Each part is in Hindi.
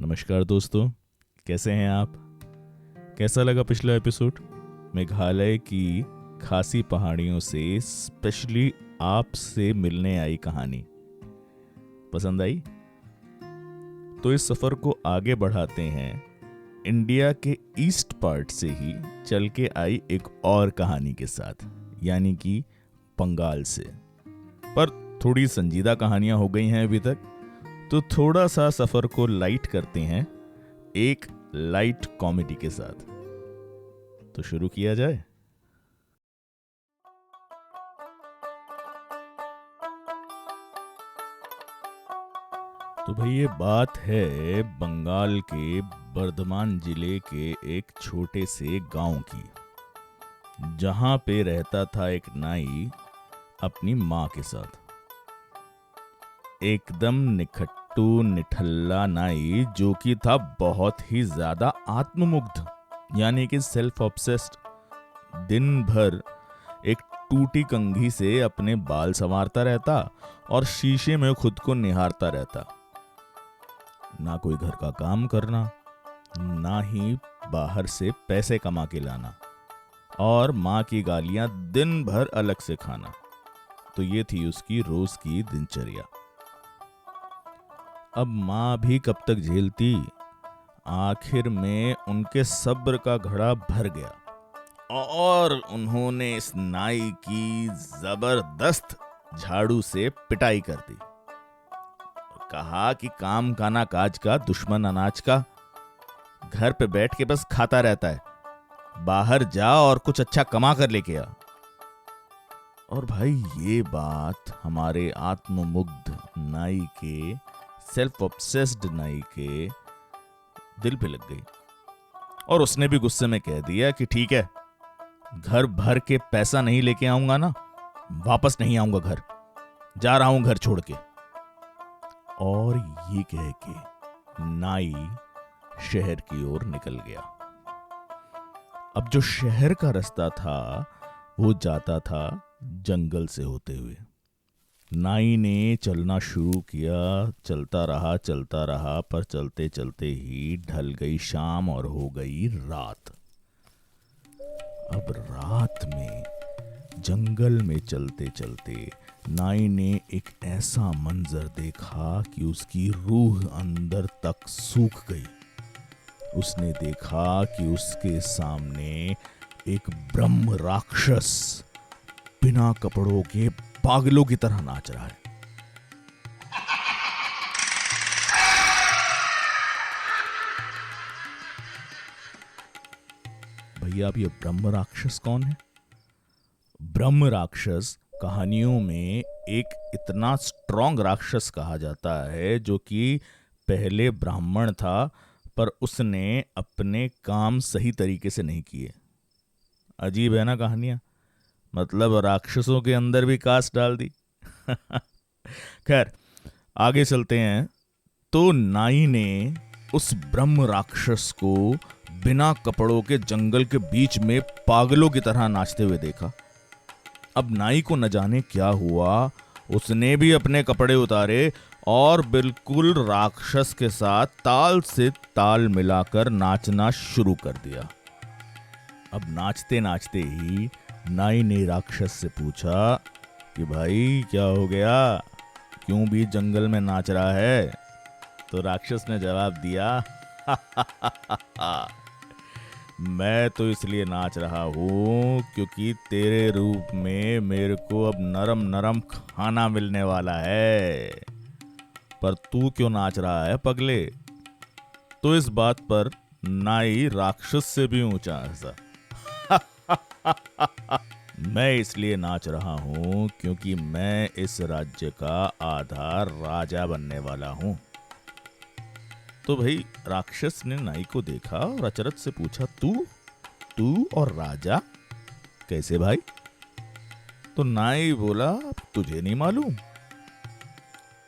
नमस्कार दोस्तों, कैसे हैं आप? कैसा लगा पिछला एपिसोड? मेघालय की खासी पहाड़ियों से स्पेशली आपसे मिलने आई कहानी पसंद आई? तो इस सफ़र को आगे बढ़ाते हैं इंडिया के ईस्ट पार्ट से ही चल के आई एक और कहानी के साथ, यानी कि बंगाल से। पर थोड़ी संजीदा कहानियां हो गई हैं अभी तक, तो थोड़ा सा सफर को लाइट करते हैं एक लाइट कॉमेडी के साथ। तो शुरू किया जाए। तो भाई ये बात है बंगाल के बर्धमान जिले के एक छोटे से गांव की, जहां पे रहता था एक नाई अपनी माँ के साथ। एकदम निखट्टू निठल्ला नाई, जो कि था बहुत ही ज्यादा आत्ममुग्ध, यानी कि सेल्फ ऑब्सेस्ड। दिन भर एक टूटी कंघी से अपने बाल संवारता रहता और शीशे में खुद को निहारता रहता। ना कोई घर का काम करना, ना ही बाहर से पैसे कमा के लाना, और माँ की गालियां दिन भर अलग से खाना। तो ये थी उसकी रोज की दिनचर्या। अब माँ भी कब तक झेलती? आखिर में उनके सब्र का घड़ा भर गया और उन्होंने इस नाई की जबरदस्त झाड़ू से पिटाई कर दी। कहा कि काम का ना काज का, दुश्मन अनाज का, घर पे बैठ के बस खाता रहता है, बाहर जा और कुछ अच्छा कमा कर लेके आ। और भाई ये बात हमारे आत्ममुग्ध नाई के, सेल्फ ऑब्सेस्ड नाई के दिल पे लग गई, और उसने भी गुस्से में कह दिया कि ठीक है, घर भर के पैसा नहीं लेके आऊंगा ना, वापस नहीं आऊंगा घर, जा रहा हूं घर छोड़ के। और ये कह के नाई शहर की ओर निकल गया। अब जो शहर का रास्ता था वो जाता था जंगल से होते हुए। नाई ने चलना शुरू किया, चलता रहा, पर चलते चलते ही ढल गई शाम और हो गई रात। अब रात में जंगल में चलते चलते नाई ने एक ऐसा मंजर देखा कि उसकी रूह अंदर तक सूख गई। उसने देखा कि उसके सामने एक ब्रह्म राक्षस बिना कपड़ों के पागलों की तरह नाच रहा है। भैया, अब ये ब्रह्म राक्षस कौन है? ब्रह्म राक्षस कहानियों में एक इतना स्ट्रॉन्ग राक्षस कहा जाता है, जो कि पहले ब्राह्मण था, पर उसने अपने काम सही तरीके से नहीं किए। अजीब है ना कहानियां, मतलब राक्षसों के अंदर भी कास्ट डाल दी। खैर, आगे चलते हैं। तो नाई ने उस ब्रह्म राक्षस को बिना कपड़ों के जंगल के बीच में पागलों की तरह नाचते हुए देखा। अब नाई को न जाने क्या हुआ, उसने भी अपने कपड़े उतारे और बिल्कुल राक्षस के साथ ताल से ताल मिलाकर नाचना शुरू कर दिया। अब नाचते नाचते ही नाई ने राक्षस से पूछा कि भाई क्या हो गया, क्यों भी जंगल में नाच रहा है? तो राक्षस ने जवाब दिया, मैं तो इसलिए नाच रहा हूं क्योंकि तेरे रूप में मेरे को अब नरम नरम खाना मिलने वाला है। पर तू क्यों नाच रहा है पगले? तो इस बात पर नाई राक्षस से भी ऊंचा हंसा। मैं इसलिए नाच रहा हूं क्योंकि मैं इस राज्य का आधा राजा बनने वाला हूं। तो भाई राक्षस ने नाई को देखा और अचरज से पूछा, तू और राजा कैसे भाई? तो नाई बोला, तुझे नहीं मालूम?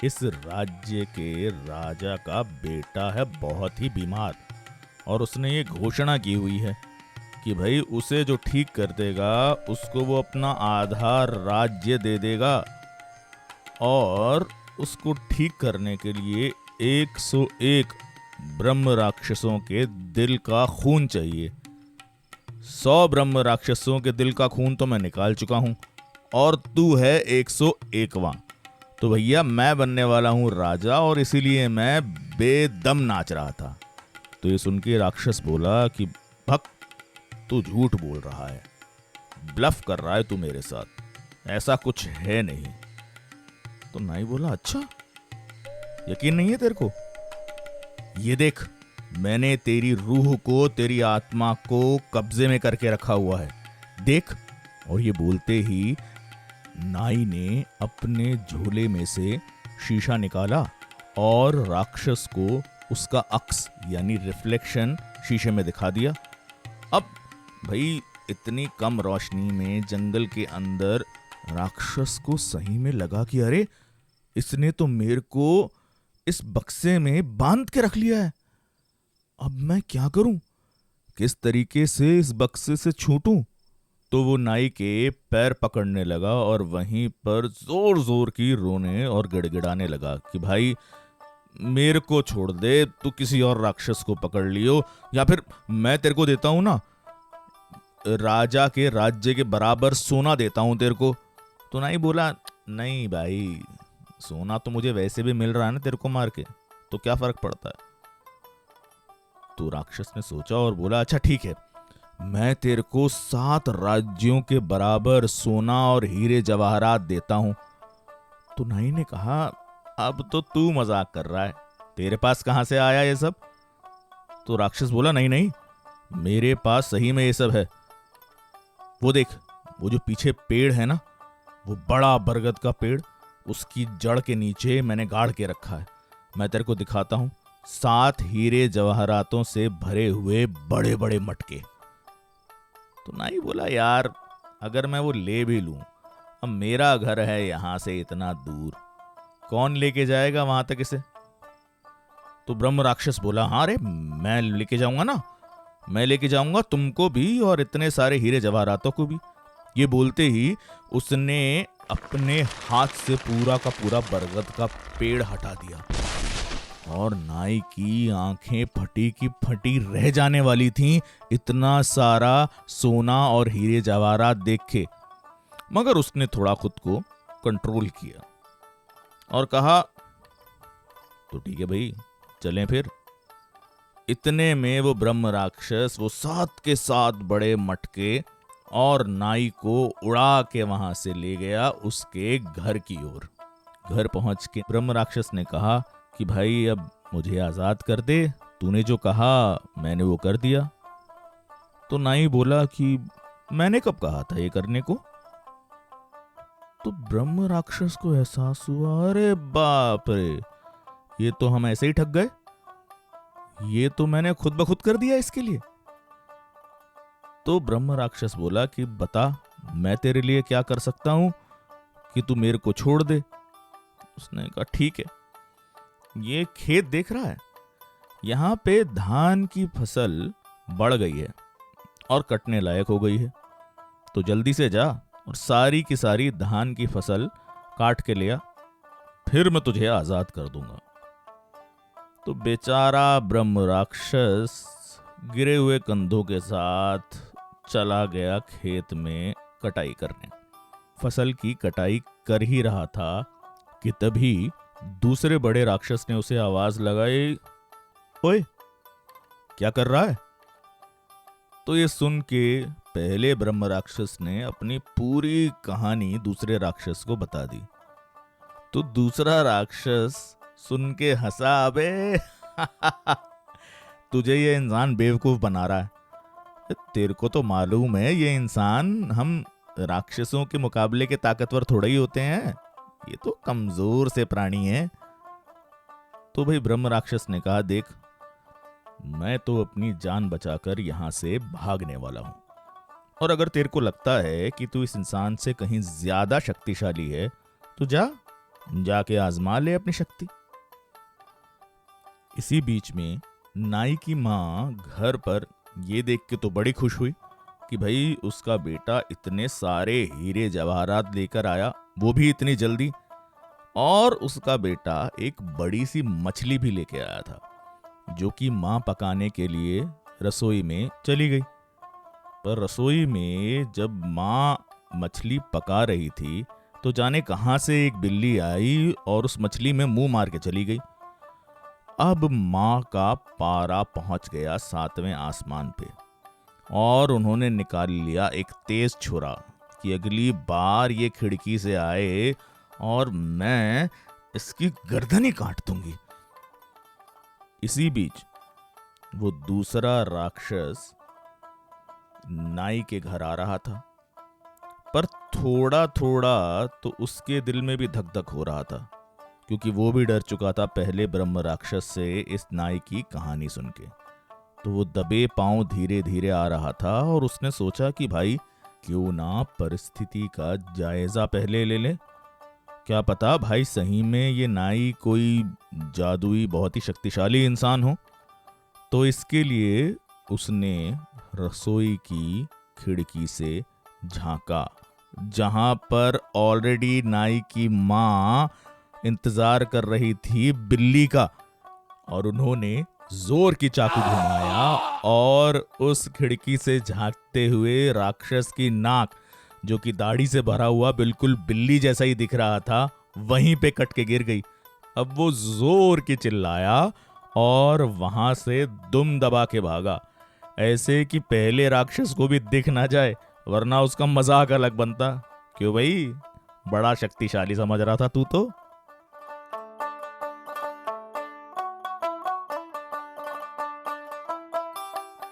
इस राज्य के राजा का बेटा है बहुत ही बीमार, और उसने ये घोषणा की हुई है कि भाई उसे जो ठीक कर देगा उसको वो अपना आधा राज्य दे देगा, और उसको ठीक करने के लिए 101 ब्रह्म राक्षसों के दिल का खून चाहिए। 100 ब्रह्म राक्षसों के दिल का खून तो मैं निकाल चुका हूं और तू है 101वां। तो भैया मैं बनने वाला हूं राजा और इसीलिए मैं बेदम नाच रहा था। तो ये सुन के राक्षस बोला कि भक्त, तू झूठ बोल रहा है, ब्लफ कर रहा है तू मेरे साथ, ऐसा कुछ है नहीं। तो नाई बोला, अच्छा यकीन नहीं है तेरे को? ये देख, मैंने तेरी रूह को, तेरी आत्मा को कब्जे में करके रखा हुआ है, देख। और ये बोलते ही नाई ने अपने झोले में से शीशा निकाला और राक्षस को उसका अक्स यानी रिफ्लेक्शन शीशे में दिखा दिया। अब भाई इतनी कम रोशनी में जंगल के अंदर राक्षस को सही में लगा कि अरे इसने तो मेरे को इस बक्से में बांध के रख लिया है, अब मैं क्या करूं, किस तरीके से इस बक्से से छूटूं। तो वो नाई के पैर पकड़ने लगा और वहीं पर जोर जोर की रोने और गिड़गिड़ाने लगा कि भाई मेरे को छोड़ दे, तू किसी और राक्षस को पकड़ लियो, या फिर मैं तेरे को देता हूं ना, राजा के राज्य के बराबर सोना देता हूं तेरे को। तो नाई बोला, नहीं भाई, सोना तो मुझे वैसे भी मिल रहा है ना तेरे को मार के, तो क्या फर्क पड़ता है। तो राक्षस ने सोचा और बोला, अच्छा ठीक है, मैं तेरे को 7 राज्यों के बराबर सोना और हीरे जवाहरात देता हूं। तो नाई ने कहा, अब तो तू मजाक कर रहा है, तेरे पास कहां से आया ये सब। तो राक्षस बोला, नहीं नहीं, मेरे पास सही में ये सब है। वो देख, वो जो पीछे पेड़ है ना, वो बड़ा बरगद का पेड़, उसकी जड़ के नीचे मैंने गाड़ के रखा है, मैं तेरे को दिखाता हूं। 7 हीरे जवाहरातों से भरे हुए बड़े बड़े मटके। तो नाई बोला, यार अगर मैं वो ले भी लूं, अब मेरा घर है यहां से इतना दूर, कौन लेके जाएगा वहां तक इसे। तो ब्रह्म राक्षस बोला, हाँ रे मैं लेके जाऊंगा ना, मैं लेके जाऊंगा तुमको भी और इतने सारे हीरे जवाहरातों को भी। ये बोलते ही उसने अपने हाथ से पूरा का पूरा बरगद का पेड़ हटा दिया और नाई की आंखें फटी की फटी रह जाने वाली थीं, इतना सारा सोना और हीरे जवाहरात देख के। मगर उसने थोड़ा खुद को कंट्रोल किया और कहा, तो ठीक है भाई, चलें फिर। इतने में वो ब्रह्म राक्षस वो 7 के 7 बड़े मटके और नाई को उड़ा के वहां से ले गया उसके घर की ओर। घर पहुंच के ब्रह्म राक्षस ने कहा कि भाई अब मुझे आजाद कर दे, तूने जो कहा मैंने वो कर दिया। तो नाई बोला कि मैंने कब कहा था ये करने को। तो ब्रह्म राक्षस को एहसास हुआ, अरे बाप रे, ये तो हम ऐसे ही ठग गए, ये तो मैंने खुद ब खुद कर दिया इसके लिए। तो ब्रह्म राक्षस बोला कि बता मैं तेरे लिए क्या कर सकता हूं कि तू मेरे को छोड़ दे। उसने कहा, ठीक है, ये खेत देख रहा है, यहां पे धान की फसल बढ़ गई है और कटने लायक हो गई है, तो जल्दी से जा और सारी की सारी धान की फसल काट के ले आ, फिर मैं तुझे आजाद कर दूंगा। तो बेचारा ब्रह्म राक्षस गिरे हुए कंधों के साथ चला गया खेत में कटाई करने। फसल की कटाई कर ही रहा था कि तभी दूसरे बड़े राक्षस ने उसे आवाज लगाई, ओए क्या कर रहा है। तो ये सुन के पहले ब्रह्म राक्षस ने अपनी पूरी कहानी दूसरे राक्षस को बता दी। तो दूसरा राक्षस सुन के हंसा, अबे तुझे ये इंसान बेवकूफ बना रहा है, तेरे को तो मालूम है ये इंसान हम राक्षसों के मुकाबले के ताकतवर थोड़े ही होते हैं, ये तो कमजोर से प्राणी है। तो भाई ब्रह्म राक्षस ने कहा, देख मैं तो अपनी जान बचाकर यहां से भागने वाला हूं, और अगर तेरे को लगता है कि तू इस इंसान से कहीं ज्यादा शक्तिशाली है तो जाके आजमा ले अपनी शक्ति। इसी बीच में नाई की मां घर पर ये देख के तो बड़ी खुश हुई कि भाई उसका बेटा इतने सारे हीरे जवाहरात लेकर आया, वो भी इतनी जल्दी, और उसका बेटा एक बड़ी सी मछली भी लेके आया था। जो कि माँ पकाने के लिए रसोई में चली गई। पर रसोई में जब माँ मछली पका रही थी तो जाने कहां से एक बिल्ली आई और उस मछली में मुंह मार के चली गई। अब माँ का पारा पहुंच गया 7वें आसमान पे और उन्होंने निकाल लिया एक तेज छुरा कि अगली बार ये खिड़की से आए और मैं इसकी गर्दन ही काट दूंगी। इसी बीच वो दूसरा राक्षस नाई के घर आ रहा था, पर थोड़ा थोड़ा तो उसके दिल में भी धक धक हो रहा था, क्योंकि वो भी डर चुका था पहले ब्रह्म राक्षस से इस नाई की कहानी सुन के। तो वो दबे पांव धीरे धीरे आ रहा था और उसने सोचा कि भाई क्यों ना परिस्थिति का जायजा पहले ले ले। क्या पता भाई सही में ये नाई कोई जादुई बहुत ही शक्तिशाली इंसान हो। तो इसके लिए उसने रसोई की खिड़की से झांका, जहां पर ऑलरेडी नाई की माँ इंतजार कर रही थी बिल्ली का, और उन्होंने जोर की चाकू घुमाया और उस खिड़की से झांकते हुए राक्षस की नाक, जो कि दाढ़ी से भरा हुआ बिल्कुल बिल्ली जैसा ही दिख रहा था, वहीं पे कट के गिर गई। अब वो जोर की चिल्लाया और वहां से दुम दबा के भागा, ऐसे कि पहले राक्षस को भी दिख ना जाए, वरना उसका मजाक अलग बनता। क्यों भाई, बड़ा शक्तिशाली समझ रहा था तू तो।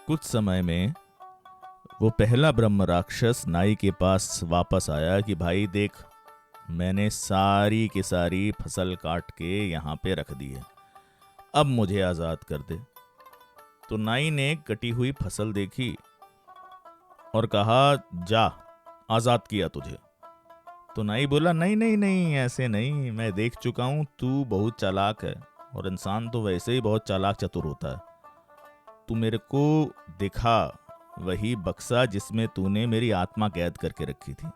कुछ समय में वो पहला ब्रह्म राक्षस नाई के पास वापस आया कि भाई देख, मैंने सारी की सारी फसल काट के यहाँ पे रख दी है, अब मुझे आजाद कर दे। तो नाई ने कटी हुई फसल देखी और कहा, जा, आजाद किया तुझे। तो नाई बोला, नहीं नहीं नहीं, ऐसे नहीं, मैं देख चुका हूं तू बहुत चालाक है, और इंसान तो वैसे ही बहुत चालाक चतुर होता है। तू मेरे को दिखा वही बक्सा जिसमें तूने मेरी आत्मा कैद करके रखी थी।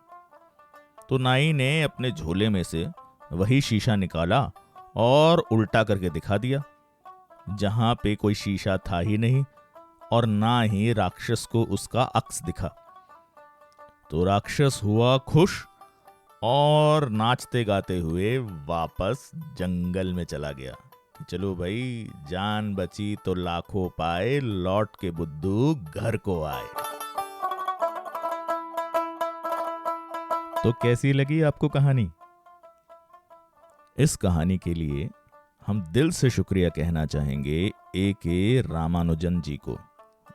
तो नाई ने अपने झोले में से वही शीशा निकाला और उल्टा करके दिखा दिया, जहां पे कोई शीशा था ही नहीं और ना ही राक्षस को उसका अक्स दिखा। तो राक्षस हुआ खुश और नाचते गाते हुए वापस जंगल में चला गया कि चलो भाई, जान बची तो लाखों पाए, लौट के बुद्धू घर को आए। तो कैसी लगी आपको कहानी? इस कहानी के लिए हम दिल से शुक्रिया कहना चाहेंगे A.K. रामानुजन जी को,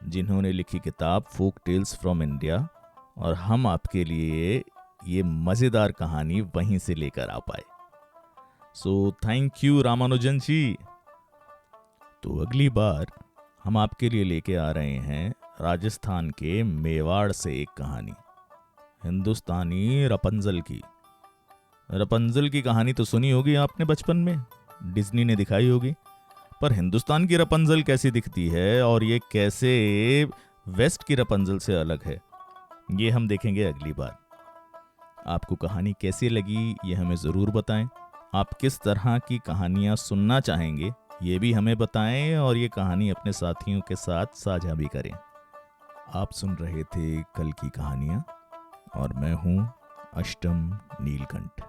जिन्होंने लिखी किताब फोक टेल्स फ्रॉम इंडिया, और हम आपके लिए ये मजेदार कहानी वहीं से लेकर आ पाए। सो थैंक यू रामानुजन जी। तो अगली बार हम आपके लिए लेके आ रहे हैं राजस्थान के मेवाड़ से एक कहानी, हिंदुस्तानी रपंजल की। रपंजल की कहानी तो सुनी होगी आपने बचपन में, डिज्नी ने दिखाई होगी, पर हिंदुस्तान की रपंजल कैसी दिखती है और ये कैसे वेस्ट की रपंजल से अलग है, ये हम देखेंगे अगली बार। आपको कहानी कैसी लगी ये हमें ज़रूर बताएं। आप किस तरह की कहानियाँ सुनना चाहेंगे ये भी हमें बताएं, और ये कहानी अपने साथियों के साथ साझा भी करें। आप सुन रहे थे कल की कहानियाँ, और मैं हूँ अष्टम नीलकंठ।